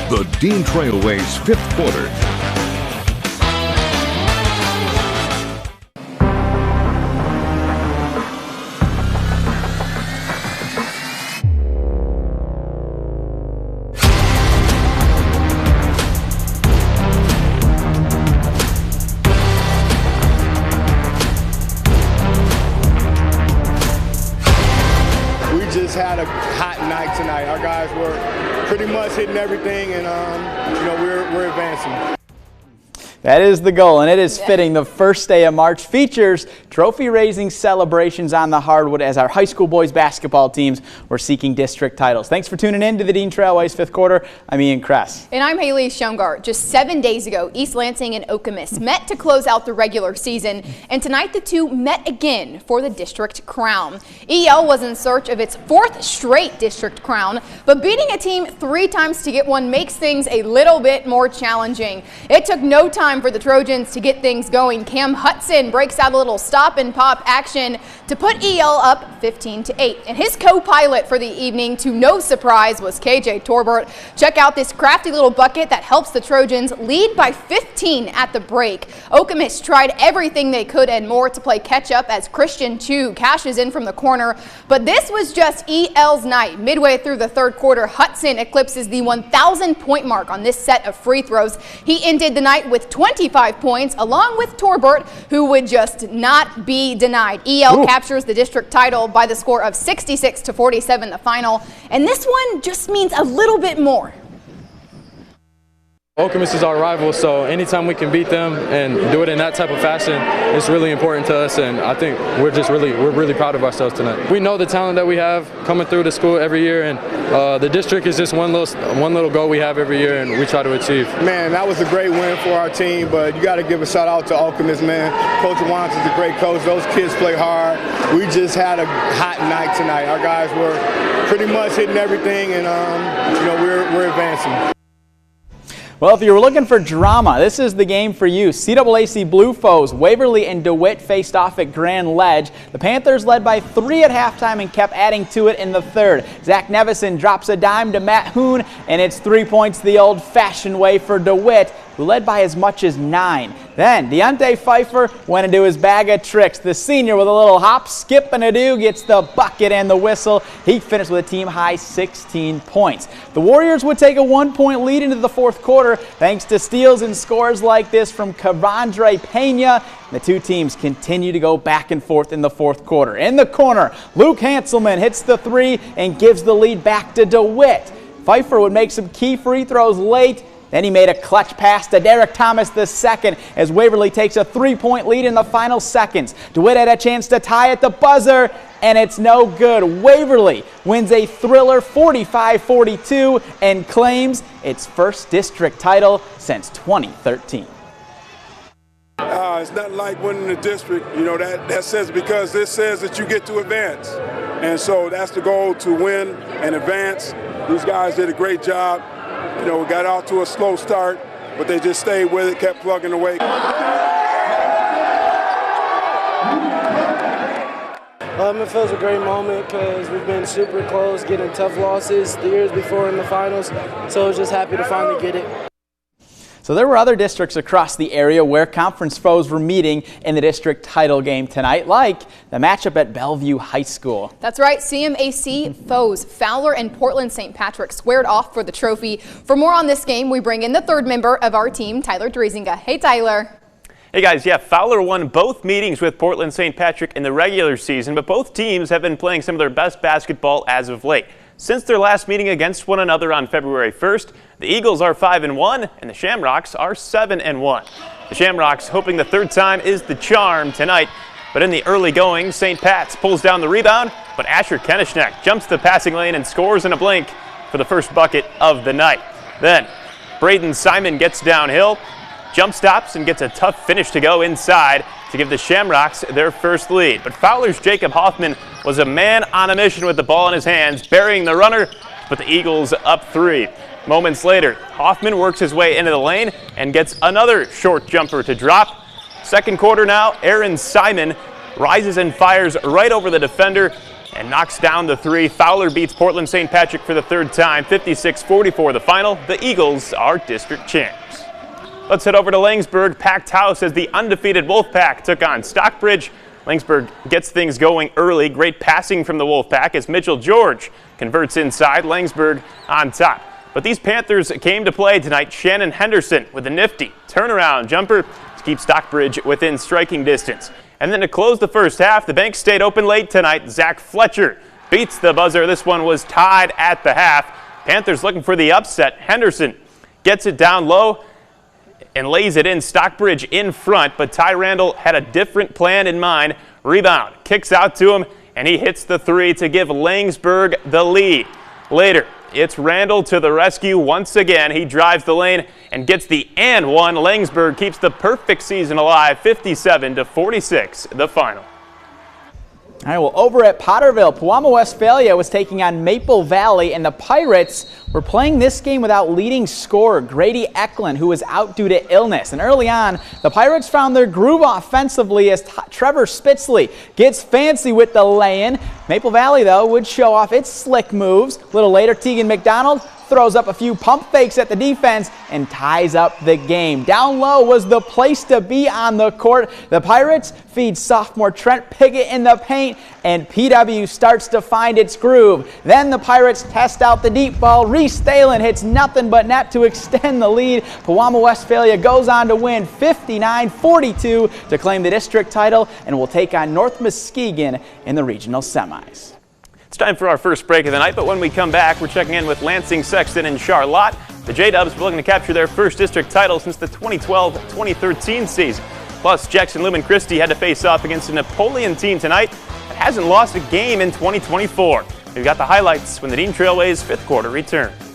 The Dean Trailways fifth quarter. Just had a hot night tonight. Our guys were pretty much hitting everything, and we're advancing. That is the goal, and it is fitting. The first day of March features trophy-raising celebrations on the hardwood as our high school boys basketball teams were seeking district titles. Thanks for tuning in to the Dean Trailways fifth quarter. I'm Ian Kress. And I'm Haley Schungart. Just 7 days ago, East Lansing and Okemos met to close out the regular season, and tonight the two met again for the district crown. EL was in search of its fourth straight district crown, but beating a team 3 times to get one makes things a little bit more challenging. It took no time for the Trojans to get things going. Cam Hudson breaks out a little stop and pop action to put EL up 15-8. And his co-pilot for the evening, to no surprise, was KJ Torbert. Check out this crafty little bucket that helps the Trojans lead by 15 at the break. Okemos tried everything they could and more to play catch up as Christian Chu cashes in from the corner, but this was just EL's night. Midway through the third quarter, Hudson eclipses the 1,000-point mark on this set of free throws. He ended the night with 25 points, along with Torbert, who would just not be denied. EL captures the district title by the score of 66-47 the final, and this one just means a little bit more. Okemos is our rival, so anytime we can beat them and do it in that type of fashion, it's really important to us, and I think we're really proud of ourselves tonight. We know the talent that we have coming through the school every year, and the district is just one little goal we have every year, and we try to achieve. Man, that was a great win for our team, but you got to give a shout out to Okemos, man. Coach Wants is a great coach. Those kids play hard. We just had a hot night tonight. Our guys were pretty much hitting everything, and we're advancing. Well, if you were looking for drama, this is the game for you. CAAC Blue foes Waverly and DeWitt faced off at Grand Ledge. The Panthers led by 3 at halftime and kept adding to it in the third. Zach Nevison drops a dime to Matt Hoon, and it's 3 points the old-fashioned way for DeWitt, who led by as much as 9. Then Deontay Pfeiffer went into his bag of tricks. The senior with a little hop, skip, and a do gets the bucket and the whistle. He finished with a team-high 16 points. The Warriors would take a 1-point lead into the fourth quarter thanks to steals and scores like this from Kavandre Pena. The two teams continue to go back and forth in the fourth quarter. In the corner, Luke Hanselman hits the 3 and gives the lead back to DeWitt. Pfeiffer would make some key free throws late. Then he made a clutch pass to Derek Thomas II as Waverly takes a 3-point lead in the final seconds. DeWitt had a chance to tie at the buzzer, and it's no good. Waverly wins a thriller 45-42 and claims its first district title since 2013. It's not like winning the district, that says, because this says that you get to advance. And so that's the goal, to win and advance. These guys did a great job. We got out to a slow start, but they just stayed with it, kept plugging away. It feels a great moment because we've been super close, getting tough losses the years before in the finals, so I was just happy to finally get it. So there were other districts across the area where conference foes were meeting in the district title game tonight, like the matchup at Bellevue High School. That's right, CMAC foes Fowler and Portland St. Patrick squared off for the trophy. For more on this game, we bring in the third member of our team, Tyler Dreesinga. Hey, Tyler. Hey guys, Fowler won both meetings with Portland St. Patrick in the regular season, but both teams have been playing some of their best basketball as of late. Since their last meeting against one another on February 1st, the Eagles are 5-1 and the Shamrocks are 7-1. The Shamrocks hoping the third time is the charm tonight, but in the early going, St. Pat's pulls down the rebound, but Asher Kenishnek jumps the passing lane and scores in a blink for the first bucket of the night. Then Braden Simon gets downhill, jump stops, and gets a tough finish to go inside to give the Shamrocks their first lead. But Fowler's Jacob Hoffman was a man on a mission with the ball in his hands, burying the runner, but the Eagles up 3. Moments later, Hoffman works his way into the lane and gets another short jumper to drop. Second quarter now, Aaron Simon rises and fires right over the defender and knocks down the three. Fowler beats Portland St. Patrick for the third time, 56-44 the final. The Eagles are district champs. Let's head over to Langsburg. Packed house as the undefeated Wolfpack took on Stockbridge. Langsburg gets things going early. Great passing from the Wolfpack as Mitchell George converts inside. Langsburg on top. But these Panthers came to play tonight. Shannon Henderson with a nifty turnaround jumper to keep Stockbridge within striking distance. And then to close the first half, the bank stayed open late tonight. Zach Fletcher beats the buzzer. This one was tied at the half. Panthers looking for the upset. Henderson gets it down low and lays it in. Stockbridge in front, but Ty Randall had a different plan in mind. Rebound, kicks out to him, and he hits the three to give Langsburg the lead. Later, it's Randall to the rescue once again. He drives the lane and gets the and one. Langsburg keeps the perfect season alive, 57-46, the final. All right, well, over at Potterville, Pewamo Westphalia was taking on Maple Valley, and the Pirates were playing this game without leading scorer Grady Eklund, who was out due to illness. And early on, the Pirates found their groove offensively as Trevor Spitzley gets fancy with the lay-in. Maple Valley, though, would show off its slick moves. A little later, Tegan McDonald throws up a few pump fakes at the defense and ties up the game. Down low was the place to be on the court. The Pirates feed sophomore Trent Piggott in the paint, and PW starts to find its groove. Then the Pirates test out the deep ball. Reese Thalen hits nothing but net to extend the lead. Pewamo Westphalia goes on to win 59-42 to claim the district title and will take on North Muskegon in the regional semis. It's time for our first break of the night, but when we come back, we're checking in with Lansing, Sexton, and Charlotte. The J-Dubs were looking to capture their first district title since the 2012-2013 season. Plus, Jackson Lumen Christie had to face off against a Napoleon team tonight that hasn't lost a game in 2024. We've got the highlights when the Dean Trailways fifth quarter returns.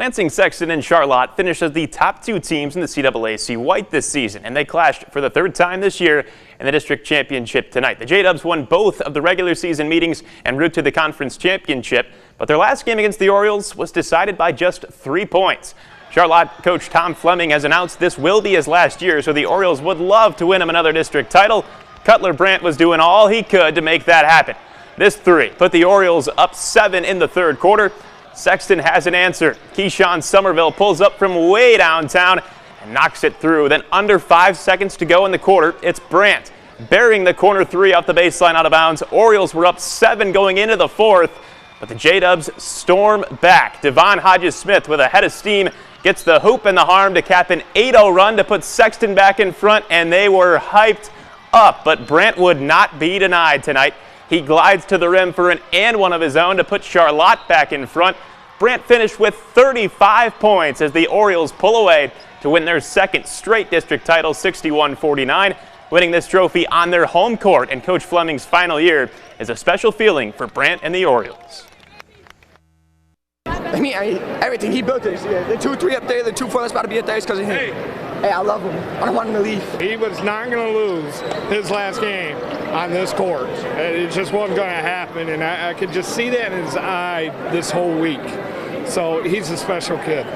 Lansing, Sexton, and Charlotte finished as the top 2 teams in the CAAC White this season, and they clashed for the 3rd time this year in the district championship tonight. The J-Dubs won both of the regular season meetings en route to the conference championship, but their last game against the Orioles was decided by just 3 points. Charlotte coach Tom Fleming has announced this will be his last year, so the Orioles would love to win him another district title. Cutler Brandt was doing all he could to make that happen. This 3 put the Orioles up 7 in the 3rd quarter. Sexton has an answer. Keyshawn Somerville pulls up from way downtown and knocks it through. Then under 5 seconds to go in the quarter, it's Brandt burying the corner 3 off the baseline out of bounds. Orioles were up 7 going into the 4th, but the J-Dubs storm back. Devon Hodges-Smith with a head of steam gets the hoop and the harm to cap an 8-0 run to put Sexton back in front, and they were hyped up, but Brandt would not be denied tonight. He glides to the rim for an and one of his own to put Charlotte back in front. Brandt finished with 35 points as the Orioles pull away to win their 2nd straight district title, 61-49. Winning this trophy on their home court in Coach Fleming's final year is a special feeling for Brandt and the Orioles. I mean, everything. He built it. The 2-3 up there, the 2-4 that's about to be up there is because of him. Hey, I love him. I don't want him to leave. He was not going to lose his last game on this court. It just wasn't going to happen, and I could just see that in his eye this whole week. So he's a special kid.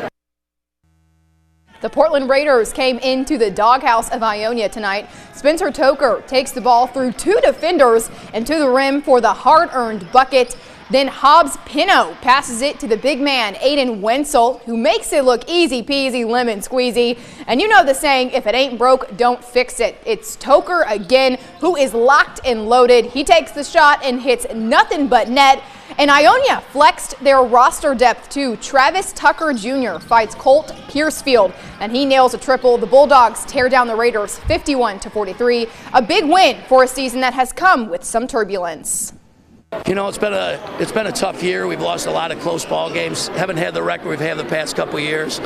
The Portland Raiders came into the doghouse of Ionia tonight. Spencer Toker takes the ball through 2 defenders and to the rim for the hard-earned bucket. Then Hobbs Pino passes it to the big man, Aiden Wenzel, who makes it look easy peasy lemon squeezy. And you know the saying, if it ain't broke, don't fix it. It's Toker again, who is locked and loaded. He takes the shot and hits nothing but net. And Ionia flexed their roster depth too. Travis Tucker Jr. fights Colt Piercefield, and he nails a triple. The Bulldogs tear down the Raiders 51-43. A big win for a season that has come with some turbulence. You know, it's been a tough year. We've lost a lot of close ball games. Haven't had the record we've had the past couple of years.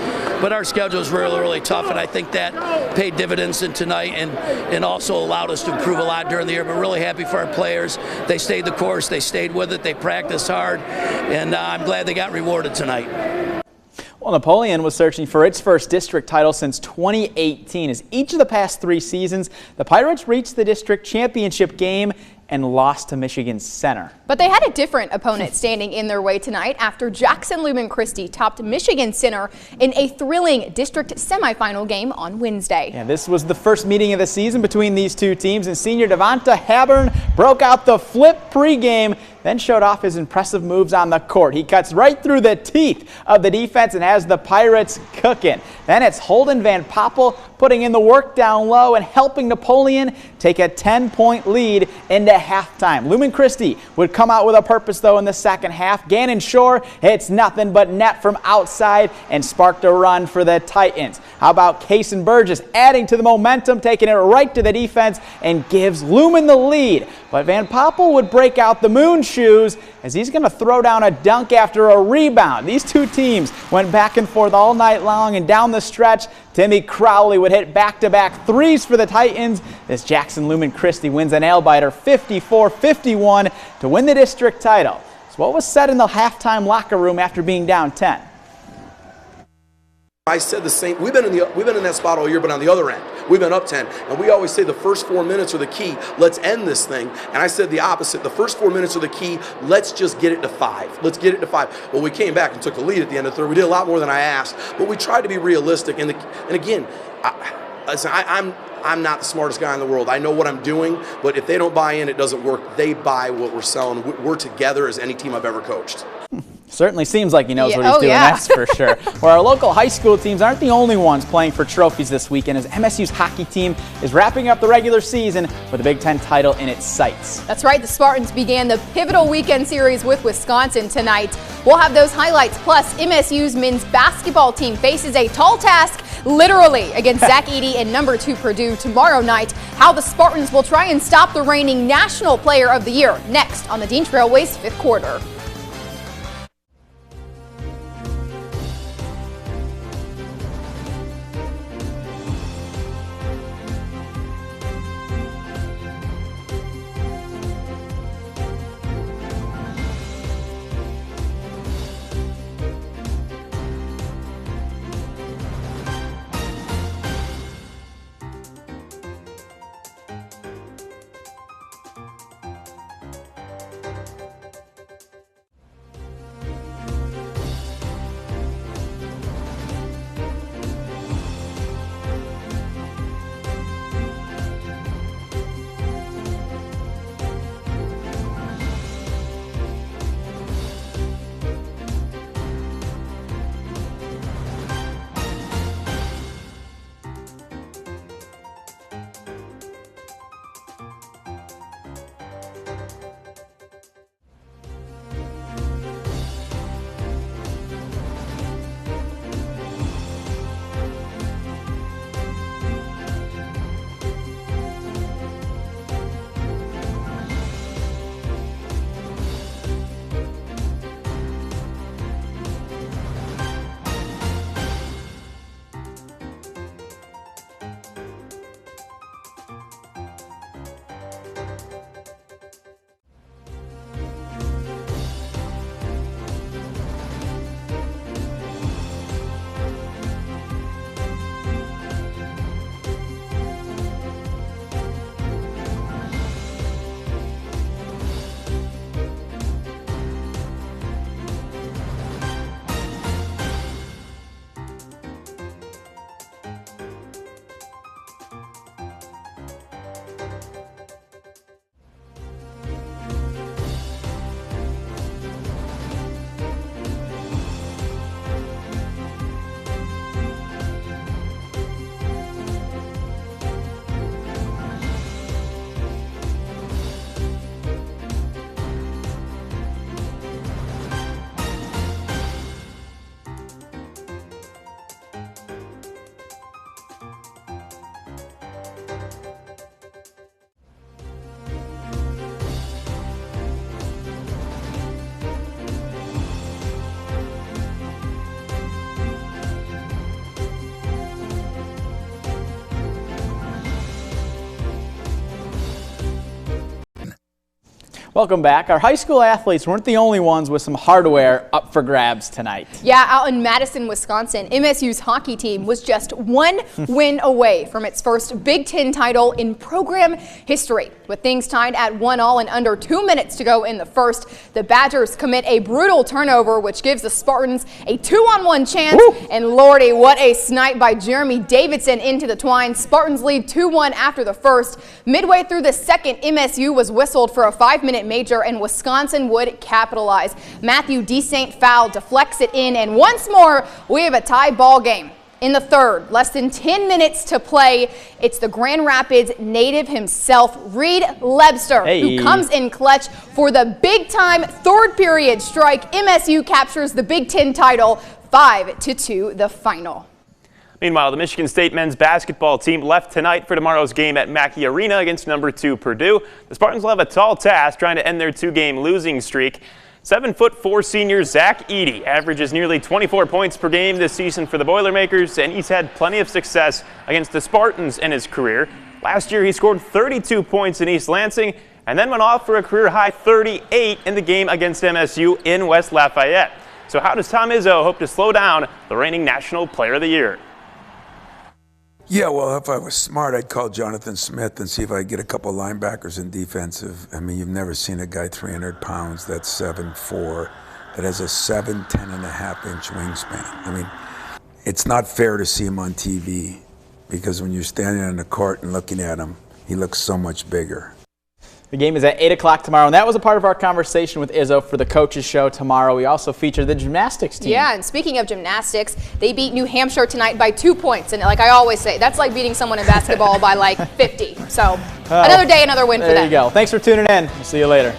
But our schedule is really, really tough, and I think that paid dividends in tonight and also allowed us to improve a lot during the year. But really happy for our players. They stayed the course. They stayed with it. They practiced hard, and I'm glad they got rewarded tonight. Well, Napoleon was searching for its first district title since 2018. As each of the past 3 seasons, the Pirates reached the district championship game and lost to Michigan Center. But they had a different opponent standing in their way tonight after Jackson Lumen Christi topped Michigan Center in a thrilling district semifinal game on Wednesday. Yeah, this was the first meeting of the season between these 2 teams, and senior Devonta Haburn broke out the flip pregame, then showed off his impressive moves on the court. He cuts right through the teeth of the defense and has the Pirates cooking. Then it's Holden Van Poppel putting in the work down low and helping Napoleon take a 10-point lead into halftime. Lumen Christi would come out with a purpose, though, in the second half. Gannon Shore hits nothing but net from outside and sparked a run for the Titans. How about Cason Burgess adding to the momentum, taking it right to the defense and gives Lumen the lead. But Van Poppel would break out the moon shoes as he's going to throw down a dunk after a rebound. These 2 teams went back and forth all night long, and down the stretch, Timmy Crowley would hit back-to-back threes for the Titans. This Jackson Lumen Christi wins a nail-biter 54-51 to win the district title. So what was said in the halftime locker room after being down 10? I said the same. We've been in that spot all year, but on the other end, we've been up 10, and we always say the first 4 minutes are the key. Let's end this thing. And I said the opposite. The first 4 minutes are the key. Let's just get it to 5. Let's get it to 5. Well, we came back and took the lead at the end of the third. We did a lot more than I asked, but we tried to be realistic. And again, I'm not the smartest guy in the world. I know what I'm doing, but if they don't buy in, it doesn't work. They buy what we're selling. We're together as any team I've ever coached. Certainly seems like he knows what he's doing, that's for sure. Well, our local high school teams aren't the only ones playing for trophies this weekend, as MSU's hockey team is wrapping up the regular season with a Big Ten title in its sights. That's right, the Spartans began the pivotal weekend series with Wisconsin tonight. We'll have those highlights, plus MSU's men's basketball team faces a tall task, literally, against Zach Edey and number 2 Purdue tomorrow night. How the Spartans will try and stop the reigning National Player of the Year next on the Dean Trailways 5th Quarter. Welcome back. Our high school athletes weren't the only ones with some hardware up for grabs tonight. Yeah, out in Madison, Wisconsin, MSU's hockey team was just one win away from its first Big Ten title in program history. With things tied at 1-1 and under 2 minutes to go in the first, the Badgers commit a brutal turnover, which gives the Spartans a 2-on-1 chance. Woo! And lordy, what a snipe by Jeremy Davidson into the twine. Spartans lead 2-1 after the first. Midway through the second, MSU was whistled for a 5-minute major, and Wisconsin would capitalize. Matthew DeSaint foul, deflects it in, and once more, we have a tie ball game. In the third, less than 10 minutes to play, it's the Grand Rapids native himself, Reed Lebster, who comes in clutch for the big-time third period strike. MSU captures the Big Ten title, 5-2 the final. Meanwhile, the Michigan State men's basketball team left tonight for tomorrow's game at Mackey Arena against number 2 Purdue. The Spartans will have a tall task trying to end their 2-game losing streak. 7'4" senior Zach Edey averages nearly 24 points per game this season for the Boilermakers, and he's had plenty of success against the Spartans in his career. Last year, he scored 32 points in East Lansing and then went off for a career-high 38 in the game against MSU in West Lafayette. So how does Tom Izzo hope to slow down the reigning National Player of the Year? Yeah, well, if I was smart, I'd call Jonathan Smith and see if I could get a couple linebackers in defensive. I mean, you've never seen a guy 300 pounds that's 7'4", that has a 10.5-inch wingspan. I mean, it's not fair to see him on TV because when you're standing on the court and looking at him, he looks so much bigger. The game is at 8 o'clock tomorrow, and that was a part of our conversation with Izzo for the coaches show tomorrow. We also feature the gymnastics team. Yeah, and speaking of gymnastics, they beat New Hampshire tonight by 2 points. And like I always say, that's like beating someone in basketball by like 50. So another day, another win for them. There you go. Thanks for tuning in. We'll see you later.